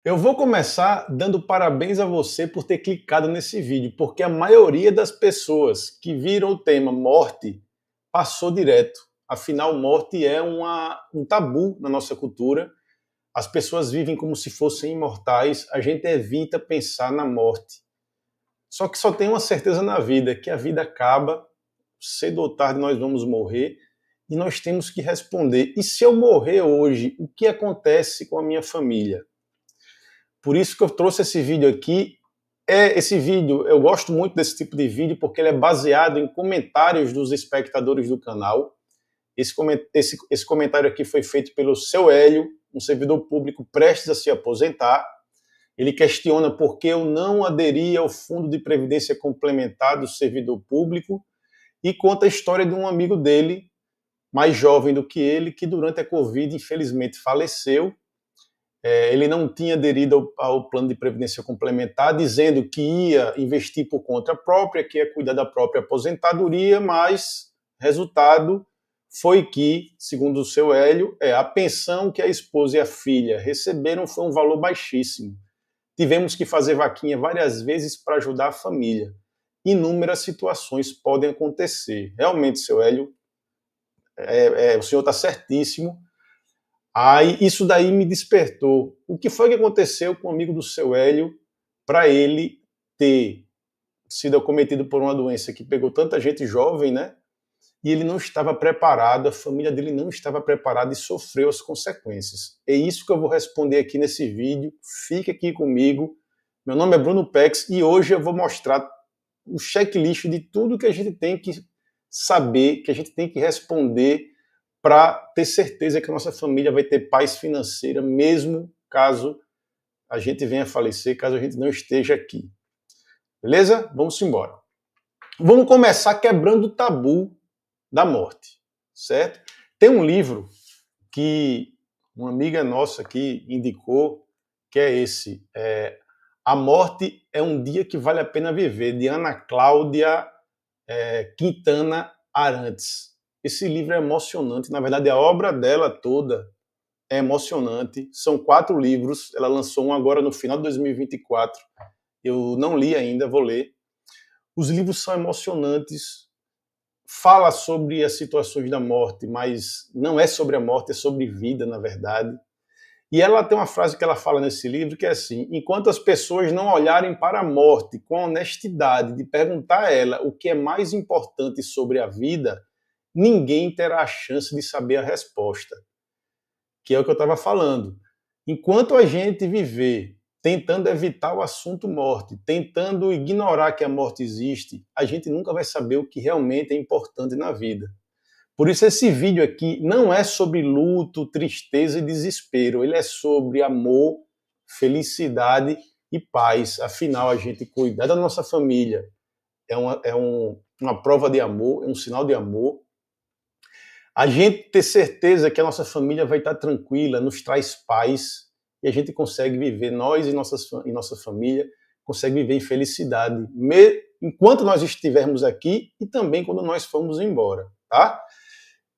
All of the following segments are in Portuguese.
Eu vou começar dando parabéns a você por ter clicado nesse vídeo, porque a maioria das pessoas que viram o tema morte passou direto. Afinal, morte é um tabu na nossa cultura. As pessoas vivem como se fossem imortais, a gente evita pensar na morte. Só que só tem uma certeza na vida, que a vida acaba, cedo ou tarde nós vamos morrer, e nós temos que responder. E se eu morrer hoje, o que acontece com a minha família? Por isso que eu trouxe esse vídeo aqui. Esse vídeo, eu gosto muito desse tipo de vídeo porque ele é baseado em comentários dos espectadores do canal. Esse comentário aqui foi feito pelo seu Hélio, um servidor público prestes a se aposentar. Ele questiona por que eu não aderi ao Fundo de Previdência Complementar do servidor público e conta a história de um amigo dele, mais jovem do que ele, que durante a Covid, infelizmente, faleceu. Ele não tinha aderido ao plano de previdência complementar, dizendo que ia investir por conta própria, que ia cuidar da própria aposentadoria, mas resultado foi que, segundo o seu Hélio, a pensão que a esposa e a filha receberam foi um valor baixíssimo. Tivemos que fazer vaquinha várias vezes para ajudar a família. Inúmeras situações podem acontecer. Realmente, seu Hélio, o senhor está certíssimo. Aí isso daí me despertou. O que foi que aconteceu com o amigo do seu Hélio para ele ter sido acometido por uma doença que pegou tanta gente jovem, né? E ele não estava preparado, a família dele não estava preparada e sofreu as consequências. É isso que eu vou responder aqui nesse vídeo. Fique aqui comigo. Meu nome é Bruno Pex e hoje eu vou mostrar o checklist de tudo que a gente tem que saber, que a gente tem que responder para ter certeza que a nossa família vai ter paz financeira, mesmo caso a gente venha a falecer, caso a gente não esteja aqui. Beleza? Vamos embora. Vamos começar quebrando o tabu da morte, certo? Tem um livro que uma amiga nossa aqui indicou, que é esse, A Morte é um Dia que Vale a Pena Viver, de Ana Cláudia Quintana Arantes. Esse livro é emocionante, na verdade a obra dela toda é emocionante. São 4 livros, ela lançou um agora no final de 2024. Eu não li ainda, vou ler. Os livros são emocionantes, fala sobre as situações da morte, mas não é sobre a morte, é sobre vida, na verdade. E ela tem uma frase que ela fala nesse livro que é assim: enquanto as pessoas não olharem para a morte com a honestidade de perguntar a ela o que é mais importante sobre a vida, ninguém terá a chance de saber a resposta. Que é o que eu estava falando. Enquanto a gente viver tentando evitar o assunto morte, tentando ignorar que a morte existe, a gente nunca vai saber o que realmente é importante na vida. Por isso esse vídeo aqui não é sobre luto, tristeza e desespero, ele é sobre amor, felicidade e paz. Afinal, a gente cuidar da nossa família uma prova de amor, é um sinal de amor. A gente ter certeza que a nossa família vai estar tranquila, nos traz paz, e a gente consegue viver, nós e nossa família, consegue viver em felicidade, enquanto nós estivermos aqui e também quando nós formos embora, tá?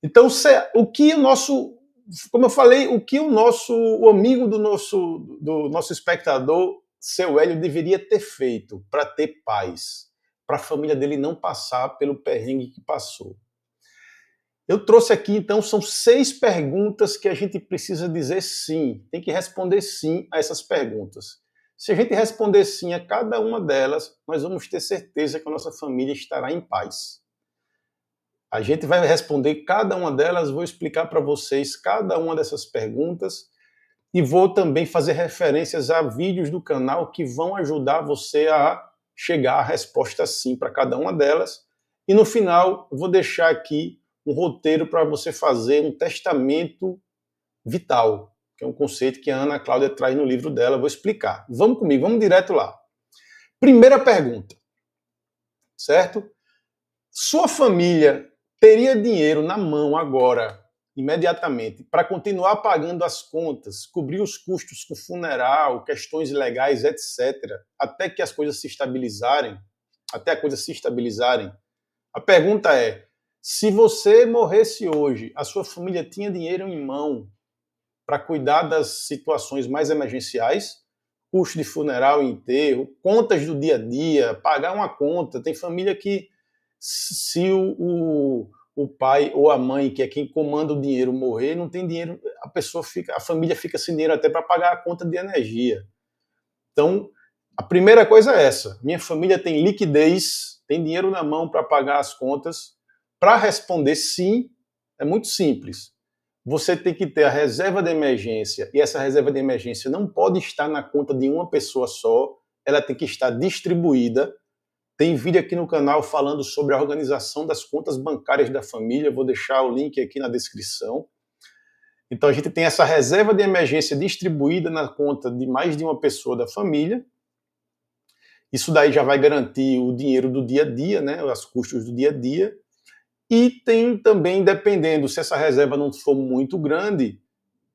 Então, o que o nosso, como eu falei, o amigo do nosso espectador, seu Hélio, deveria ter feito para ter paz, para a família dele não passar pelo perrengue que passou. Eu trouxe aqui, então, são 6 perguntas que a gente precisa dizer sim. Tem que responder sim a essas perguntas. Se a gente responder sim a cada uma delas, nós vamos ter certeza que a nossa família estará em paz. A gente vai responder cada uma delas, vou explicar para vocês cada uma dessas perguntas e vou também fazer referências a vídeos do canal que vão ajudar você a chegar à resposta sim para cada uma delas. E no final, vou deixar aqui um roteiro para você fazer um testamento vital, que é um conceito que a Ana Cláudia traz no livro dela. Vou explicar. Vamos comigo, vamos direto lá. Primeira pergunta, certo? Sua família teria dinheiro na mão agora, imediatamente, para continuar pagando as contas, cobrir os custos com funeral, questões legais, etc., até que as coisas se estabilizarem? A pergunta é: se você morresse hoje, a sua família tinha dinheiro em mão para cuidar das situações mais emergenciais? custo de funeral e enterro, contas do dia a dia, pagar uma conta. Tem família que, se o pai ou a mãe, que é quem comanda o dinheiro, morrer, não tem dinheiro, a família fica sem dinheiro até para pagar a conta de energia. Então, a primeira coisa é essa: minha família tem liquidez, tem dinheiro na mão para pagar as contas. Para responder sim, é muito simples. Você tem que ter a reserva de emergência, e essa reserva de emergência não pode estar na conta de uma pessoa só, ela tem que estar distribuída. Tem vídeo aqui no canal falando sobre a organização das contas bancárias da família, vou deixar o link aqui na descrição. Então a gente tem essa reserva de emergência distribuída na conta de mais de uma pessoa da família. Isso daí já vai garantir o dinheiro do dia a dia, né, os custos do dia a dia. E tem também, dependendo, se essa reserva não for muito grande,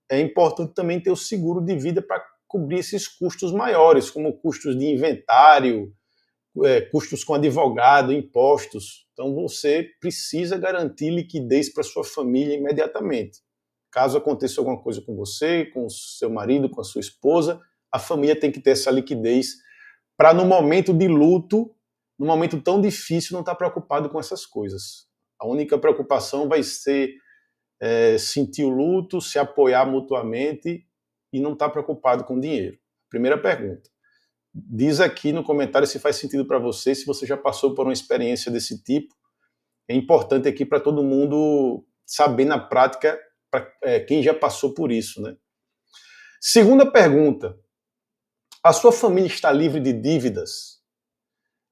é importante também ter o seguro de vida para cobrir esses custos maiores, como custos de inventário, custos com advogado, impostos. Então você precisa garantir liquidez para sua família imediatamente. Caso aconteça alguma coisa com você, com o seu marido, com a sua esposa, a família tem que ter essa liquidez para, no momento de luto, num momento tão difícil, não estar preocupado com essas coisas. A única preocupação vai ser sentir o luto, se apoiar mutuamente e não estar preocupado com dinheiro. Primeira pergunta. Diz aqui no comentário se faz sentido para você, se você já passou por uma experiência desse tipo. É importante aqui para todo mundo saber na prática, para quem já passou por isso, né? Segunda pergunta. A sua família está livre de dívidas?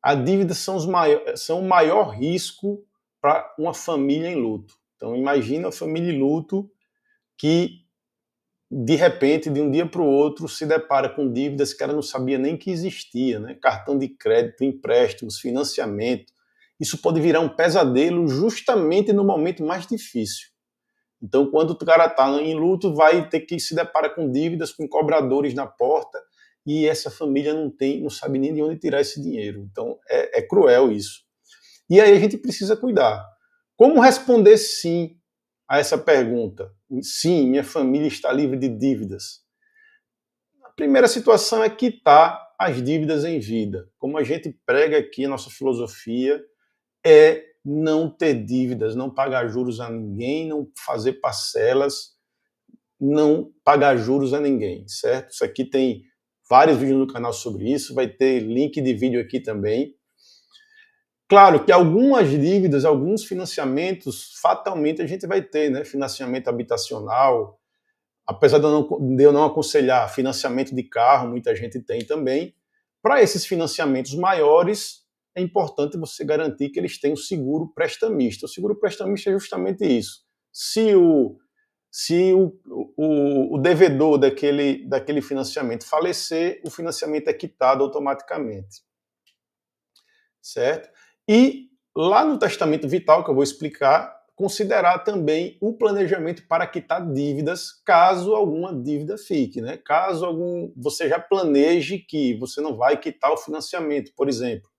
As dívidas são o maior risco para uma família em luto. Então, imagina a família em luto que, de repente, de um dia para o outro, se depara com dívidas que ela não sabia nem que existia, né? Cartão de crédito, empréstimos, financiamento. Isso pode virar um pesadelo justamente no momento mais difícil. Então, quando o cara está em luto, vai ter que se deparar com dívidas, com cobradores na porta, e essa família não sabe nem de onde tirar esse dinheiro. Então, é cruel isso. E aí a gente precisa cuidar. Como responder sim a essa pergunta? Sim, minha família está livre de dívidas. A primeira situação é quitar as dívidas em vida. Como a gente prega aqui, a nossa filosofia é não ter dívidas, não pagar juros a ninguém, não fazer parcelas, não pagar juros a ninguém, certo? Isso aqui tem vários vídeos no canal sobre isso, vai ter link de vídeo aqui também. Claro que algumas dívidas, alguns financiamentos, fatalmente a gente vai ter, né? Financiamento habitacional, apesar de eu não aconselhar financiamento de carro, muita gente tem também. Para esses financiamentos maiores, é importante você garantir que eles tenham seguro prestamista. O seguro prestamista é justamente isso. Se o devedor daquele financiamento falecer, o financiamento é quitado automaticamente. Certo? E lá no testamento vital, que eu vou explicar, considerar também o planejamento para quitar dívidas, caso alguma dívida fique, né? Caso você já planeje que você não vai quitar o financiamento, por exemplo.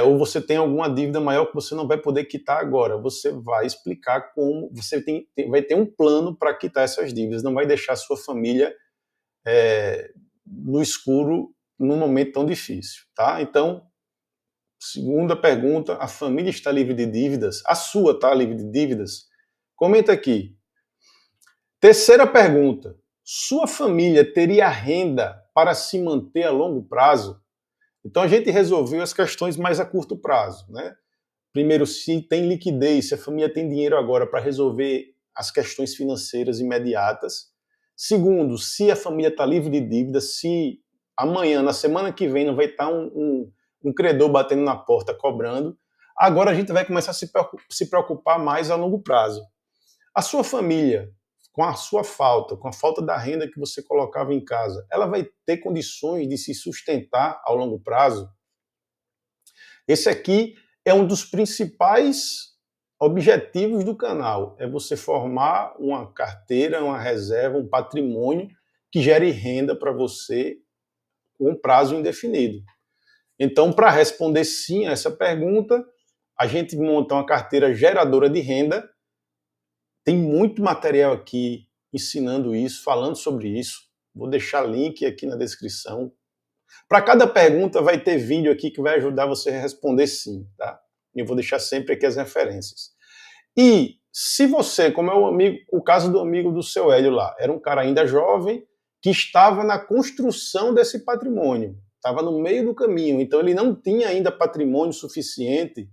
Ou você tem alguma dívida maior que você não vai poder quitar agora. Você vai explicar como você vai ter um plano para quitar essas dívidas, não vai deixar a sua família no escuro num momento tão difícil, tá? Então, segunda pergunta, a família está livre de dívidas? A sua está livre de dívidas? Comenta aqui. Terceira pergunta, sua família teria renda para se manter a longo prazo? Então a gente resolveu as questões mais a curto prazo, né? Primeiro, se tem liquidez, se a família tem dinheiro agora para resolver as questões financeiras imediatas. Segundo, se a família está livre de dívidas, se amanhã, na semana que vem, não vai estar um credor batendo na porta cobrando. Agora a gente vai começar a se preocupar mais a longo prazo. A sua família, com a sua falta, com a falta da renda que você colocava em casa, ela vai ter condições de se sustentar ao longo prazo? Esse aqui é um dos principais objetivos do canal, é você formar uma carteira, uma reserva, um patrimônio que gere renda para você com um prazo indefinido. Então, para responder sim a essa pergunta, a gente monta uma carteira geradora de renda. Tem muito material aqui ensinando isso, falando sobre isso. Vou deixar link aqui na descrição. Para cada pergunta vai ter vídeo aqui que vai ajudar você a responder sim, tá? E eu vou deixar sempre aqui as referências. E se você, como é o caso do amigo do seu Hélio lá, era um cara ainda jovem que estava na construção desse patrimônio, estava no meio do caminho, então ele não tinha ainda patrimônio suficiente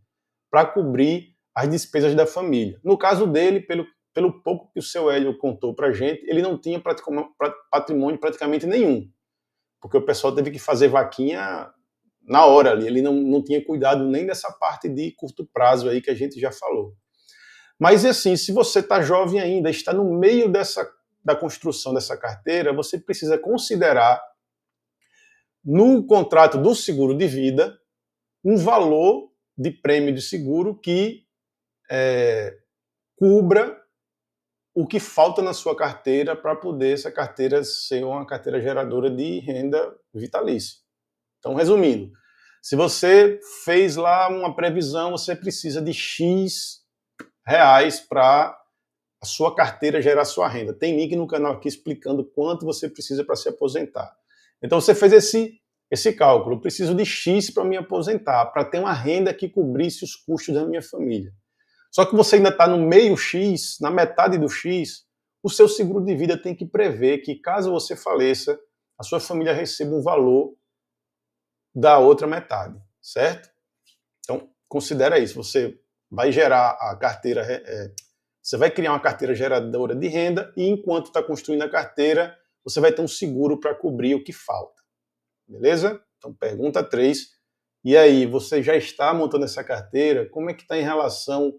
para cobrir as despesas da família. No caso dele, pelo pouco que o seu Hélio contou para a gente, ele não tinha patrimônio praticamente nenhum, porque o pessoal teve que fazer vaquinha na hora ali, ele não tinha cuidado nem dessa parte de curto prazo aí que a gente já falou. Mas assim, se você está jovem ainda, está no meio da construção dessa carteira, você precisa considerar no contrato do seguro de vida um valor de prêmio de seguro que cubra o que falta na sua carteira para poder essa carteira ser uma carteira geradora de renda vitalícia. Então, resumindo, se você fez lá uma previsão, você precisa de X reais para a sua carteira gerar sua renda. Tem link no canal aqui explicando quanto você precisa para se aposentar. Então, você fez esse cálculo. Eu preciso de X para me aposentar, para ter uma renda que cobrisse os custos da minha família. Só que você ainda está no meio X, na metade do X, o seu seguro de vida tem que prever que, caso você faleça, a sua família receba um valor da outra metade, certo? Então, considera isso. Você vai gerar a carteira, você vai criar uma carteira geradora de renda e, enquanto está construindo a carteira, você vai ter um seguro para cobrir o que falta. Beleza? Então, pergunta 3. E aí, você já está montando essa carteira? Como é que está em relação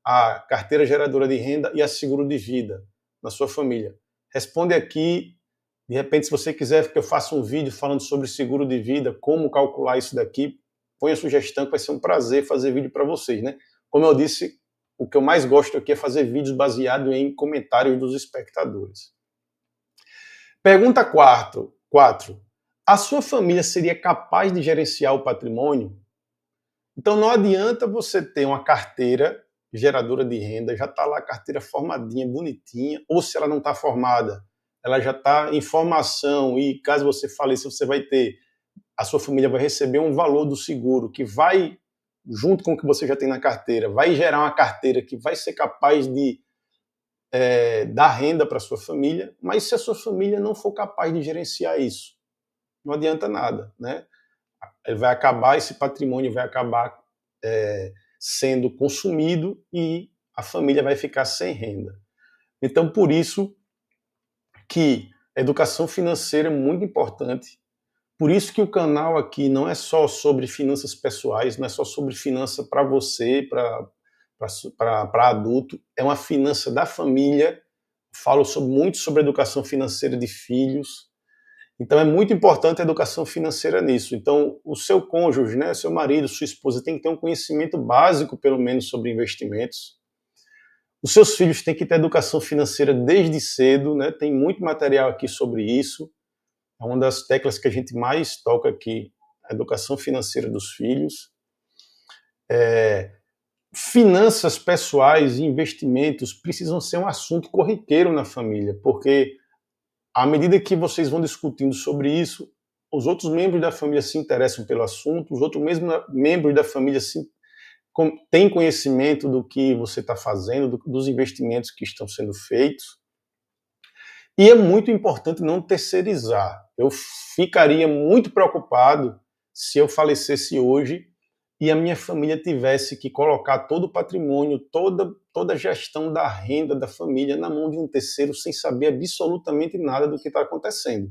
à carteira geradora de renda e a seguro de vida na sua família? Responde aqui. De repente, se você quiser que eu faça um vídeo falando sobre seguro de vida, como calcular isso daqui, põe a sugestão que vai ser um prazer fazer vídeo para vocês, né? Como eu disse, o que eu mais gosto aqui é fazer vídeos baseados em comentários dos espectadores. Pergunta 4. A sua família seria capaz de gerenciar o patrimônio? Então não adianta você ter uma carteira geradora de renda, já está lá a carteira formadinha, bonitinha, ou se ela não está formada, ela já está em formação e caso você faleça, você vai ter, a sua família vai receber um valor do seguro que vai, junto com o que você já tem na carteira, vai gerar uma carteira que vai ser capaz de dar renda para a sua família, mas se a sua família não for capaz de gerenciar isso, não adianta nada, né? Ele vai acabar, esse patrimônio vai acabar sendo consumido e a família vai ficar sem renda. Então, por isso que a educação financeira é muito importante. Por isso que o canal aqui não é só sobre finanças pessoais, não é só sobre finança para você, para adulto, é uma finança da família. Falo muito sobre educação financeira de filhos. Então é muito importante a educação financeira nisso. Então o seu cônjuge, né, seu marido, sua esposa tem que ter um conhecimento básico, pelo menos, sobre investimentos. Os seus filhos têm que ter educação financeira desde cedo, né? Tem muito material aqui sobre isso. É uma das teclas que a gente mais toca aqui, a educação financeira dos filhos. Finanças pessoais e investimentos precisam ser um assunto corriqueiro na família, porque à medida que vocês vão discutindo sobre isso, os outros membros da família se interessam pelo assunto, os outros membros da família têm conhecimento do que você está fazendo, dos investimentos que estão sendo feitos. E é muito importante não terceirizar. Eu ficaria muito preocupado se eu falecesse hoje e a minha família tivesse que colocar todo o patrimônio, toda a gestão da renda da família na mão de um terceiro sem saber absolutamente nada do que está acontecendo.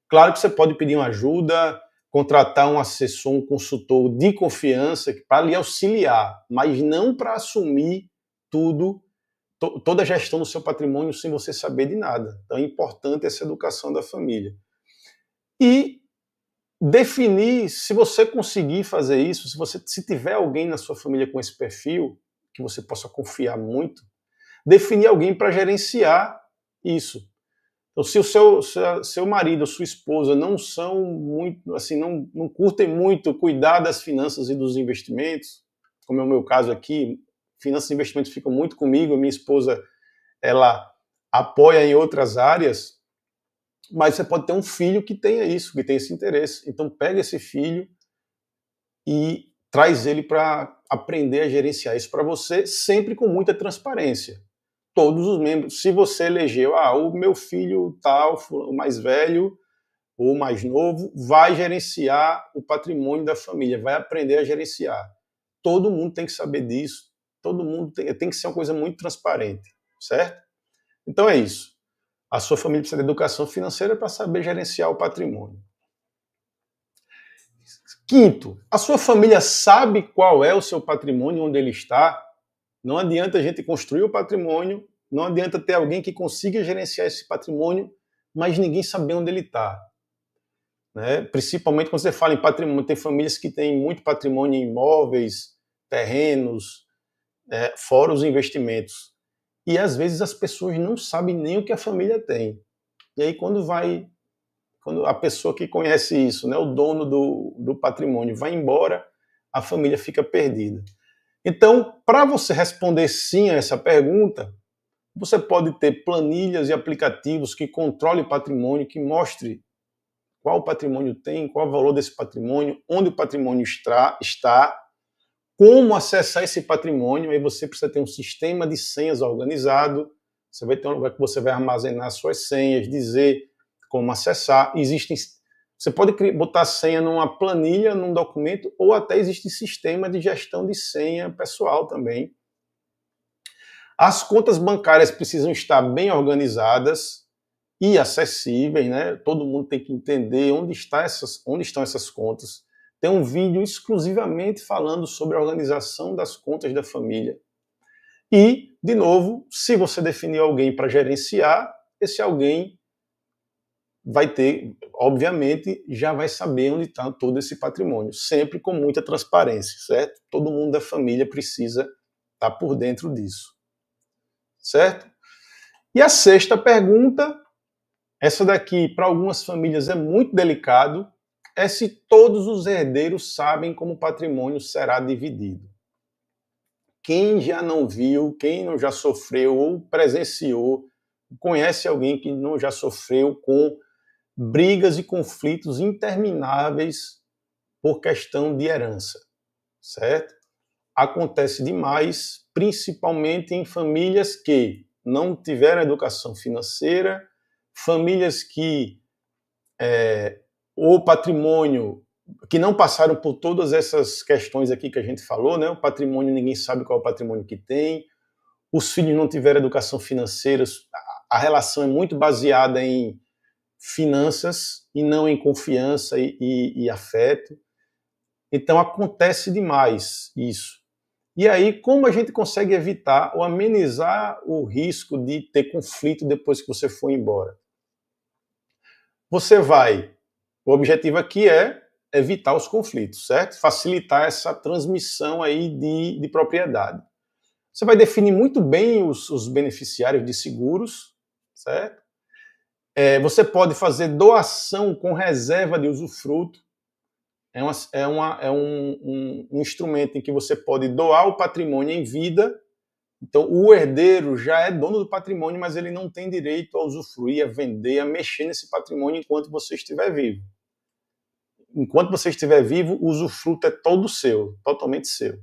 Claro que você pode pedir uma ajuda, contratar um assessor, um consultor de confiança para lhe auxiliar, mas não para assumir toda a gestão do seu patrimônio sem você saber de nada. Então é importante essa educação da família. E definir, se você conseguir fazer isso, se tiver alguém na sua família com esse perfil, que você possa confiar muito, definir alguém para gerenciar isso. Então, se o seu marido ou sua esposa não são muito, assim, não curtem muito cuidar das finanças e dos investimentos, como é o meu caso aqui, finanças e investimentos ficam muito comigo, minha esposa, ela apoia em outras áreas, Mas você pode ter um filho que tenha isso, que tenha esse interesse. Então pega esse filho e traz ele para aprender a gerenciar isso para você, sempre com muita transparência. Todos os membros, se você elegeu, o meu filho tal, o mais velho ou o mais novo, vai gerenciar o patrimônio da família, vai aprender a gerenciar. Todo mundo tem que saber disso, todo mundo tem que ser uma coisa muito transparente, certo? Então é isso. A sua família precisa de educação financeira para saber gerenciar o patrimônio. Quinto, a sua família sabe qual é o seu patrimônio, onde ele está. Não adianta a gente construir o patrimônio, não adianta ter alguém que consiga gerenciar esse patrimônio, mas ninguém saber onde ele está. Né? Principalmente quando você fala em patrimônio, tem famílias que têm muito patrimônio em imóveis, terrenos, fora os investimentos. E às vezes as pessoas não sabem nem o que a família tem. E aí quando a pessoa que conhece isso, né, o dono do patrimônio, vai embora, a família fica perdida. Então, para você responder sim a essa pergunta, você pode ter planilhas e aplicativos que controlem o patrimônio, que mostre qual patrimônio tem, qual o valor desse patrimônio, onde o patrimônio está, como acessar esse patrimônio. Aí você precisa ter um sistema de senhas organizado, você vai ter um lugar que você vai armazenar suas senhas, dizer como acessar. Você pode botar a senha numa planilha, num documento, ou até existe sistema de gestão de senha pessoal também. As contas bancárias precisam estar bem organizadas e acessíveis, né? Todo mundo tem que entender onde estão essas contas. Tem um vídeo exclusivamente falando sobre a organização das contas da família. E, de novo, se você definir alguém para gerenciar, esse alguém vai ter, obviamente, já vai saber onde está todo esse patrimônio, sempre com muita transparência, certo? Todo mundo da família precisa estar por dentro disso, certo? E a sexta pergunta, essa daqui para algumas famílias é muito delicado, é se todos os herdeiros sabem como o patrimônio será dividido. Quem já não viu, quem não já sofreu ou presenciou, conhece alguém que não já sofreu com brigas e conflitos intermináveis por questão de herança, certo? Acontece demais, principalmente em famílias que não tiveram educação financeira, famílias que o patrimônio, que não passaram por todas essas questões aqui que a gente falou, né? O patrimônio, ninguém sabe qual é o patrimônio que tem, os filhos não tiveram educação financeira, a relação é muito baseada em finanças e não em confiança e afeto. Então acontece demais isso. E aí, como a gente consegue evitar ou amenizar o risco de ter conflito depois que você for embora? O objetivo aqui é evitar os conflitos, certo? Facilitar essa transmissão aí de propriedade. Você vai definir muito bem os beneficiários de seguros, certo? Você pode fazer doação com reserva de usufruto. É um instrumento em que você pode doar o patrimônio em vida. Então, o herdeiro já é dono do patrimônio, mas ele não tem direito a usufruir, a vender, a mexer nesse patrimônio enquanto você estiver vivo. Enquanto você estiver vivo, o usufruto é todo seu, totalmente seu.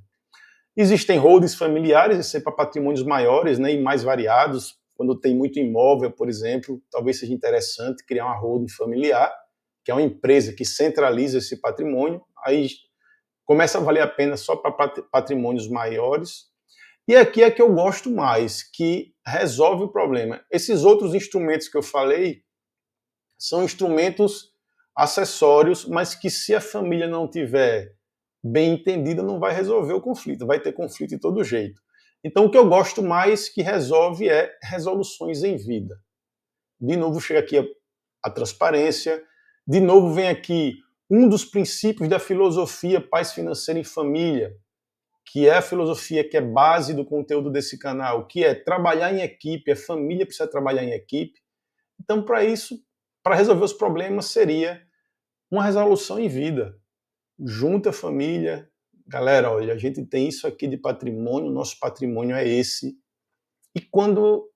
Existem holdings familiares, isso é para patrimônios maiores, né, e mais variados. Quando tem muito imóvel, por exemplo, talvez seja interessante criar uma holding familiar, que é uma empresa que centraliza esse patrimônio. Aí começa a valer a pena só para patrimônios maiores. E aqui é que eu gosto mais, que resolve o problema. Esses outros instrumentos que eu falei são instrumentos acessórios, mas que se a família não tiver bem entendida, não vai resolver o conflito, vai ter conflito de todo jeito. Então, o que eu gosto mais que resolve é resoluções em vida. De novo, chega aqui a transparência, de novo vem aqui um dos princípios da filosofia Paz Financeira em Família, que é a filosofia que é base do conteúdo desse canal, que é trabalhar em equipe, a família precisa trabalhar em equipe. Então, para isso, para resolver os problemas, seria uma resolução em vida. Junta a família, galera, olha, a gente tem isso aqui de patrimônio, nosso patrimônio é esse. E quando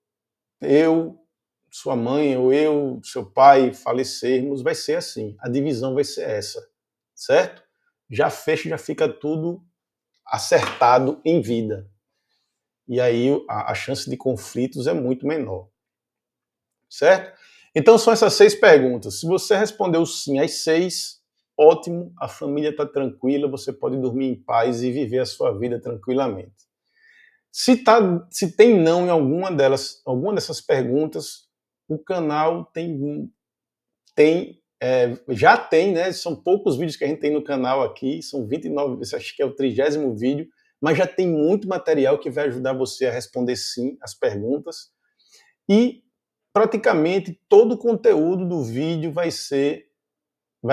eu, sua mãe ou eu, seu pai falecermos, vai ser assim. A divisão vai ser essa, certo? Já fecha, já fica tudo acertado em vida. E aí a chance de conflitos é muito menor, certo? Então são essas 6 perguntas. Se você respondeu sim às 6, ótimo, a família está tranquila, você pode dormir em paz e viver a sua vida tranquilamente. Se tem não em alguma dessas perguntas, o canal já tem, né? São poucos vídeos que a gente tem no canal aqui, são 29, acho que é o 30º vídeo, mas já tem muito material que vai ajudar você a responder sim as perguntas. E praticamente todo o conteúdo do vídeo vai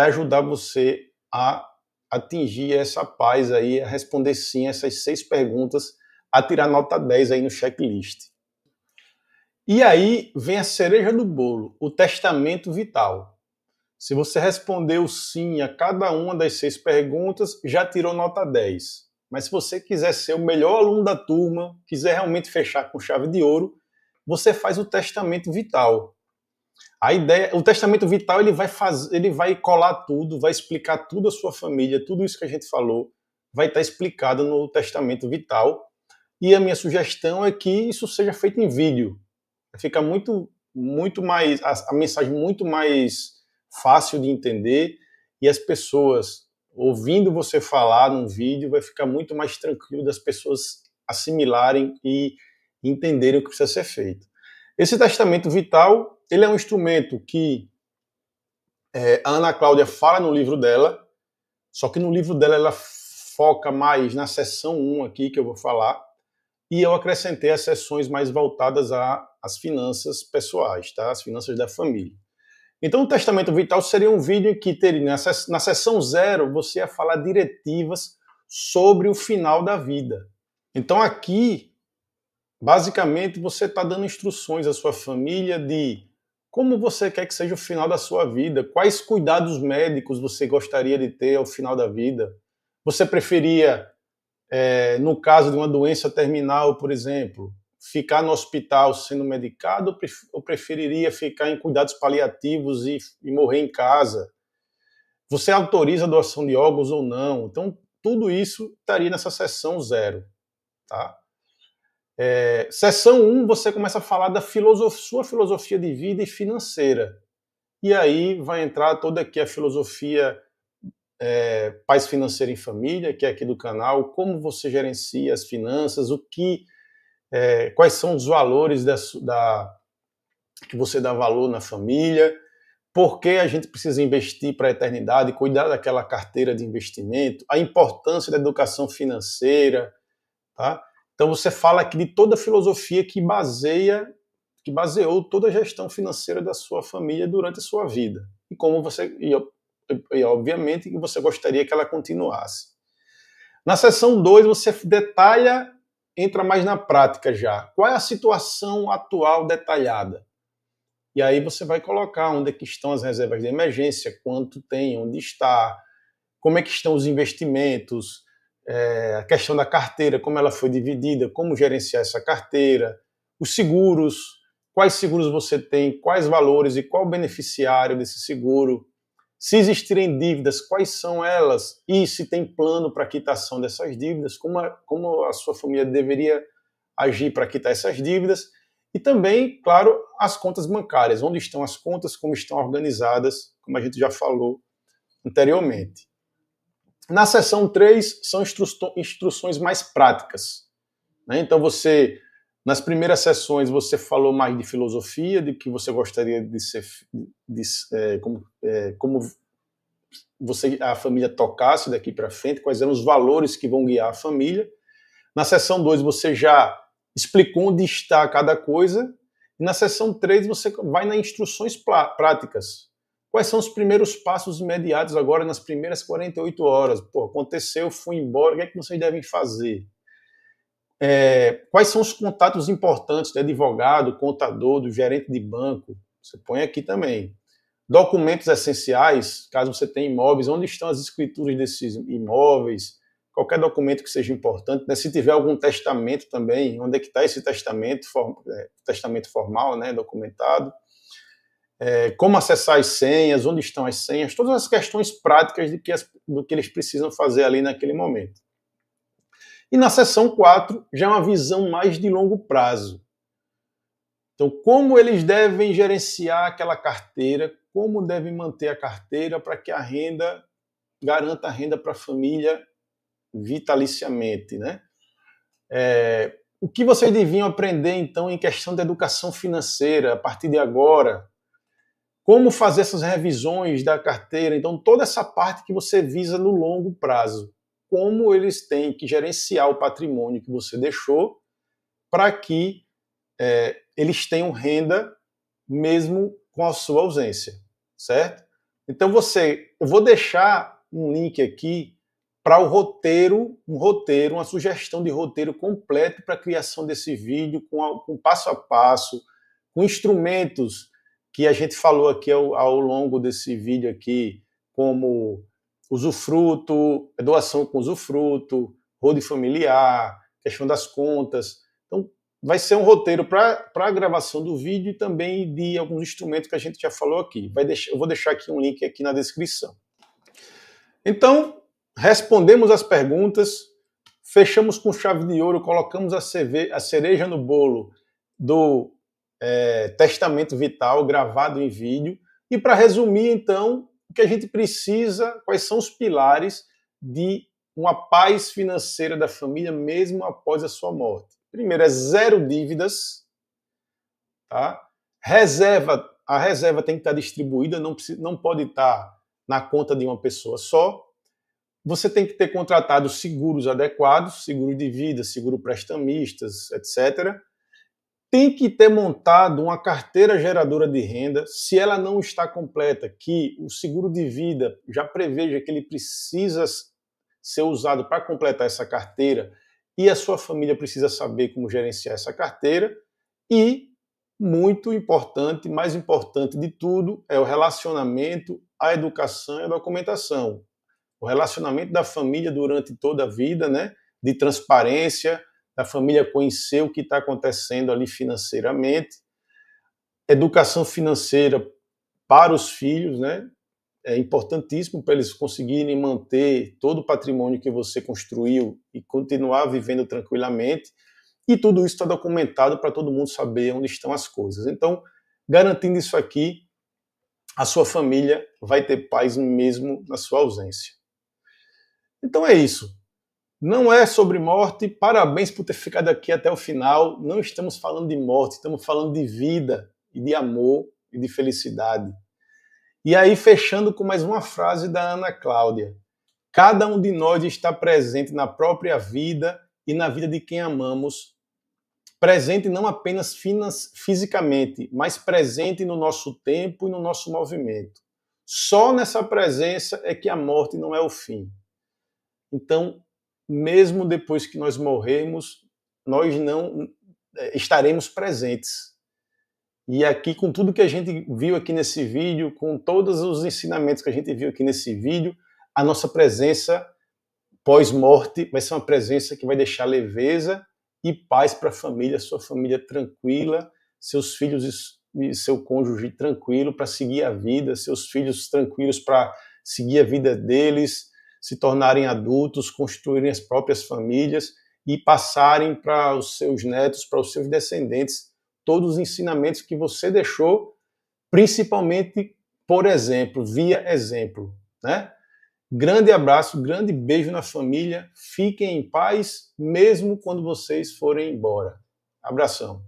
ajudar você a atingir essa paz aí, a responder sim essas 6 perguntas, a tirar nota 10 aí no checklist. E aí vem a cereja do bolo, o testamento vital. Se você respondeu sim a cada uma das 6 perguntas, já tirou nota 10. Mas se você quiser ser o melhor aluno da turma, quiser realmente fechar com chave de ouro, você faz o testamento vital. A ideia, o testamento vital, ele vai colar tudo, vai explicar tudo à sua família, tudo isso que a gente falou, vai estar explicado no testamento vital. E a minha sugestão é que isso seja feito em vídeo. Fica muito mais, a mensagem muito mais fácil de entender, e as pessoas ouvindo você falar num vídeo vai ficar muito mais tranquilo das pessoas assimilarem e entenderem o que precisa ser feito. Esse testamento vital, ele é um instrumento que a Ana Cláudia fala no livro dela, só que no livro dela ela foca mais na seção 1 aqui que eu vou falar, e eu acrescentei as seções mais voltadas às finanças pessoais, tá? As finanças da família. Então o testamento vital seria um vídeo que teria, na seção 0, você ia falar diretivas sobre o final da vida. Então aqui, basicamente, você está dando instruções à sua família de como você quer que seja o final da sua vida, quais cuidados médicos você gostaria de ter ao final da vida. Você preferia, no caso de uma doença terminal, por exemplo, ficar no hospital sendo medicado ou preferiria ficar em cuidados paliativos e morrer em casa? Você autoriza a doação de órgãos ou não? Então, tudo isso estaria nessa seção 0. Tá? Seção 1, você começa a falar da sua filosofia de vida e financeira. E aí vai entrar toda aqui a filosofia Paz Financeira em Família, que é aqui do canal, como você gerencia as finanças, quais são os valores que você dá valor na família, por que a gente precisa investir para a eternidade, cuidar daquela carteira de investimento, a importância da educação financeira, tá? Então você fala aqui de toda a filosofia que baseou toda a gestão financeira da sua família durante a sua vida. E como obviamente que você gostaria que ela continuasse. Na seção 2 você detalha, entra mais na prática já. Qual é a situação atual detalhada? E aí você vai colocar onde é que estão as reservas de emergência, quanto tem, onde está, como é que estão os investimentos, a questão da carteira, como ela foi dividida, como gerenciar essa carteira, os seguros, quais seguros você tem, quais valores e qual o beneficiário desse seguro, se existirem dívidas, quais são elas e se tem plano para quitação dessas dívidas, como a sua família deveria agir para quitar essas dívidas. E também, claro, as contas bancárias, onde estão as contas, como estão organizadas, como a gente já falou anteriormente. Na seção 3, são instruções mais práticas. Né? Então, nas primeiras sessões, você falou mais de filosofia, de que você gostaria de ser, como a família tocasse daqui para frente, quais eram os valores que vão guiar a família. Na seção 2, você já explicou onde está cada coisa, e na seção 3 você vai nas instruções práticas. Quais são os primeiros passos imediatos agora nas primeiras 48 horas? Pô, aconteceu, fui embora, o que é que vocês devem fazer? Quais são os contatos importantes do advogado, contador, do gerente de banco? Você põe aqui também. Documentos essenciais, caso você tenha imóveis, onde estão as escrituras desses imóveis? Qualquer documento que seja importante, né? Se tiver algum testamento também, onde é que está esse testamento formal, né, documentado. como acessar as senhas, onde estão as senhas, todas as questões práticas do que eles precisam fazer ali naquele momento. E na seção 4, já é uma visão mais de longo prazo. Então, como eles devem gerenciar aquela carteira, como devem manter a carteira para que a renda garanta a renda para a família vitaliciamente, né? O que vocês deviam aprender, então, em questão da educação financeira, a partir de agora? Como fazer essas revisões da carteira? Então, toda essa parte que você visa no longo prazo. Como eles têm que gerenciar o patrimônio que você deixou para que eles tenham renda mesmo com a sua ausência, certo? Então, eu vou deixar um link aqui para o roteiro, uma sugestão de roteiro completo para a criação desse vídeo, com passo a passo, com instrumentos que a gente falou aqui ao longo desse vídeo aqui, como usufruto, doação com usufruto, rodo familiar, questão das contas. Então, vai ser um roteiro para a gravação do vídeo e também de alguns instrumentos que a gente já falou aqui. Eu vou deixar aqui um link aqui na descrição. Então, respondemos as perguntas, fechamos com chave de ouro, colocamos a cereja no bolo do testamento vital gravado em vídeo. E para resumir, então, o que a gente precisa, quais são os pilares de uma paz financeira da família mesmo após a sua morte. Primeiro é 0 dívidas, tá? A reserva tem que estar distribuída, não pode estar na conta de uma pessoa só. Você tem que ter contratado seguros adequados, seguro de vida, seguro prestamistas, etc. Tem que ter montado uma carteira geradora de renda, se ela não está completa, que o seguro de vida já preveja que ele precisa ser usado para completar essa carteira e a sua família precisa saber como gerenciar essa carteira. E, muito importante, mais importante de tudo, é o relacionamento, a educação e a documentação. O relacionamento da família durante toda a vida, né, de transparência, da família conhecer o que está acontecendo ali financeiramente, educação financeira para os filhos, né? É importantíssimo para eles conseguirem manter todo o patrimônio que você construiu e continuar vivendo tranquilamente. E tudo isso está documentado para todo mundo saber onde estão as coisas. Então, garantindo isso aqui, a sua família vai ter paz mesmo na sua ausência. Então é isso. Não é sobre morte. Parabéns por ter ficado aqui até o final. Não estamos falando de morte, estamos falando de vida e de amor e de felicidade. E aí, fechando com mais uma frase da Ana Cláudia. Cada um de nós está presente na própria vida e na vida de quem amamos. Presente não apenas fisicamente, mas presente no nosso tempo e no nosso movimento. Só nessa presença é que a morte não é o fim. Então, mesmo depois que nós morrermos, nós não estaremos presentes. E aqui, com tudo que a gente viu aqui nesse vídeo, com todos os ensinamentos que a gente viu aqui nesse vídeo, a nossa presença pós-morte vai ser uma presença que vai deixar leveza e paz para a família, sua família tranquila, seus filhos e seu cônjuge tranquilo para seguir a vida, seus filhos tranquilos para seguir a vida deles, se tornarem adultos, construírem as próprias famílias e passarem para os seus netos, para os seus descendentes, todos os ensinamentos que você deixou, principalmente, por exemplo, via exemplo, né? Grande abraço, grande beijo na família, fiquem em paz, mesmo quando vocês forem embora. Abração.